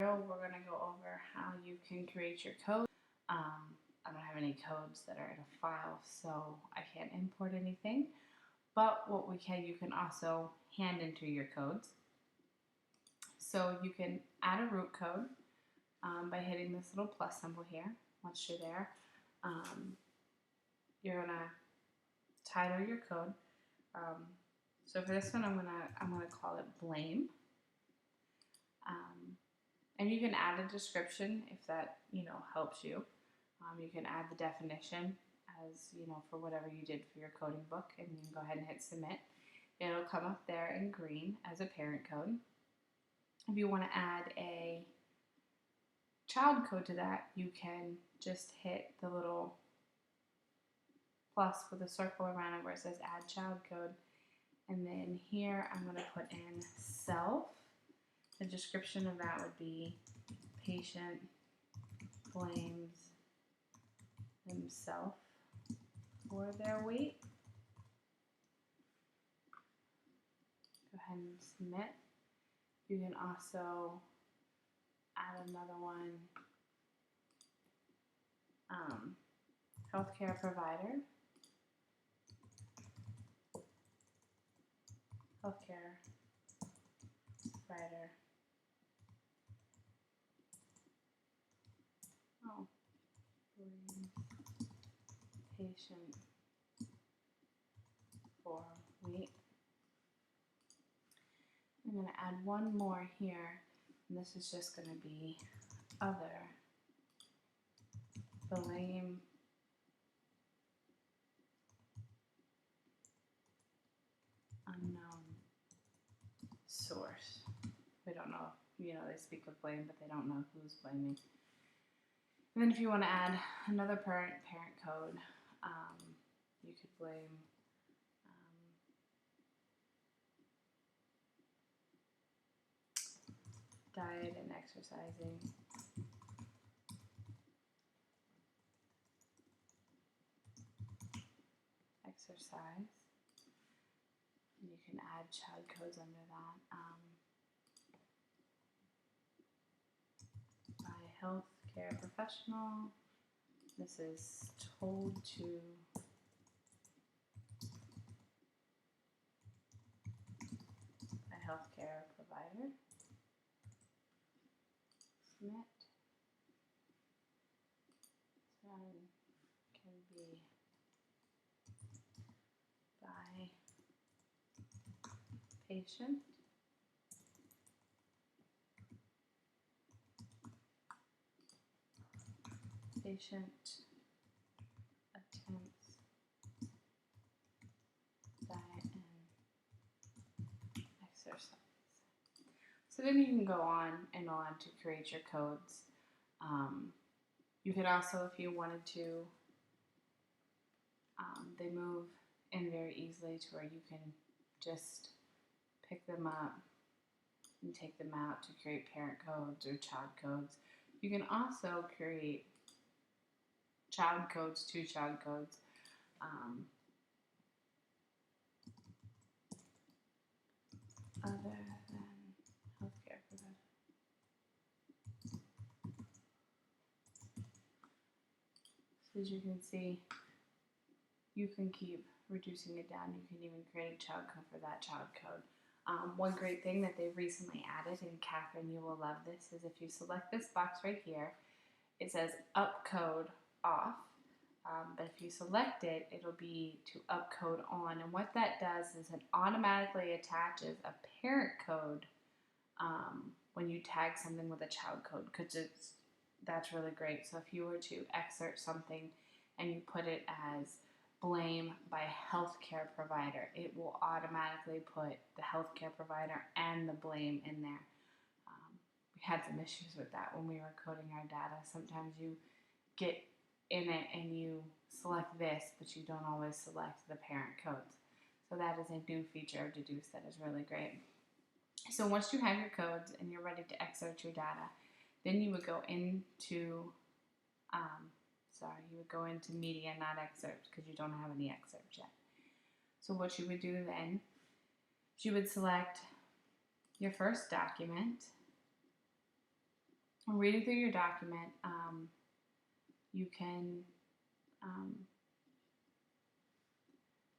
We're going to go over how you can create your code. I don't have any codes that are in a file, so I can't import anything. But what you can also hand enter your codes. So you can add a root code by hitting this little plus symbol here. Once you're there, you're gonna title your code. So for this one, I'm gonna call it blame. And you can add a description if that helps you. You can add the definition as for whatever you did for your coding book, and you can go ahead and hit submit. It'll come up there in green as a parent code. If you want to add a child code to that, you can just hit the little plus with a circle around it where it says add child code. And then here I'm going to put in self. The description of that would be patient blames himself for their weight. Go ahead and submit. You can also add another one, healthcare provider. Healthcare provider. Oh, patient for weight. I'm going to add one more here, and this is just going to be other blame unknown source. We don't know, they speak of blame, but they don't know who's blaming. And then if you want to add another parent code, you could blame diet and exercising. Exercise. And you can add child codes under that. By healthcare professional. This is told to a healthcare provider. Submit. This one can be by patient. Patient attempts diet and exercise. So then you can go on and on to create your codes. You could also, if you wanted to, they move in very easily to where you can just pick them up and take them out to create parent codes or child codes. You can also create child codes, two child codes. Other than healthcare provider. So as you can see, you can keep reducing it down. You can even create a child code for that child code. One great thing that they've recently added, and Catherine, you will love this, is if you select this box right here, it says upcode off. But if you select it, it'll be to upcode on. And what that does is it automatically attaches a parent code when you tag something with a child code, because that's really great. So if you were to excerpt something and you put it as blame by healthcare provider, it will automatically put the healthcare provider and the blame in there. We had some issues with that when we were coding our data. Sometimes you get in it and you select this, but you don't always select the parent codes. So that is a new feature of Deduce that is really great. So once you have your codes and you're ready to excerpt your data, then you would go into media, not excerpt, because you don't have any excerpts yet. So what you would do then is you would select your first document, when reading through your document, you can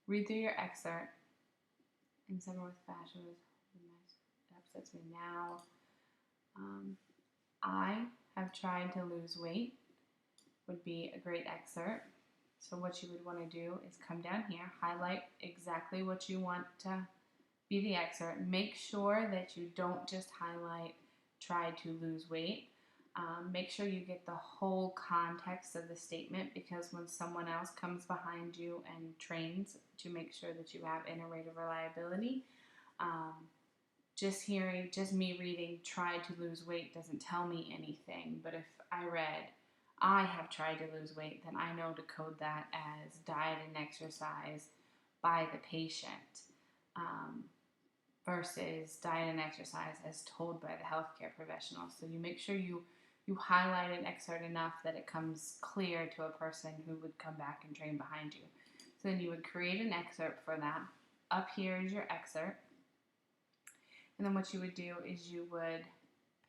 read through your excerpt. In summer with fashion was that upsets me now. I have tried to lose weight would be a great excerpt. So what you would want to do is come down here, highlight exactly what you want to be the excerpt. Make sure that you don't just highlight try to lose weight. Make sure you get the whole context of the statement, because when someone else comes behind you and trains to make sure that you have inner rate of reliability, just me reading try to lose weight doesn't tell me anything. But if I read I have tried to lose weight, then I know to code that as diet and exercise by the patient, versus diet and exercise as told by the healthcare professional. So you make sure you highlight an excerpt enough that it comes clear to a person who would come back and train behind you. So then you would create an excerpt for that. Up here is your excerpt. And then what you would do is you would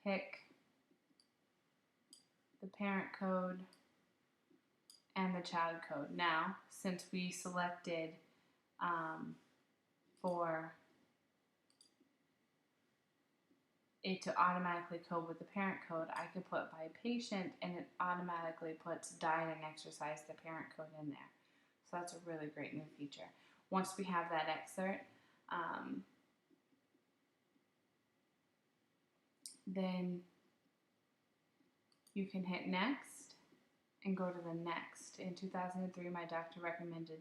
pick the parent code and the child code. Now, since we selected for it to automatically code with the parent code, I could put by patient and it automatically puts diet and exercise, the parent code, in there. So that's a really great new feature. Once we have that excerpt, then you can hit next and go to the next. In 2003, my doctor recommended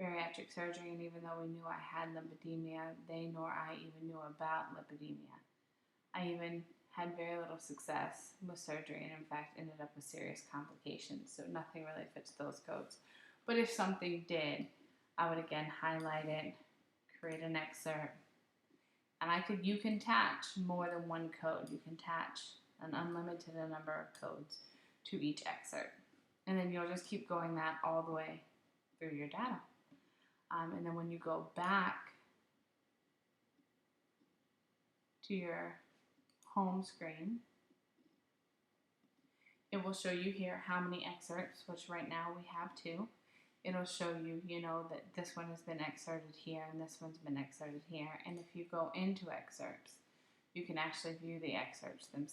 bariatric surgery, and even though we knew I had lipedemia, they nor I even knew about lipedemia. I even had very little success with surgery, and in fact ended up with serious complications, so nothing really fits those codes. But if something did, I would again highlight it, create an excerpt, and you can attach more than one code. You can attach an unlimited number of codes to each excerpt. And then you'll just keep going that all the way through your data. And then when you go back to your home screen, it will show you here how many excerpts, which right now we have 2. It'll show you, that this one has been excerpted here and this one's been excerpted here. And if you go into excerpts, you can actually view the excerpts themselves.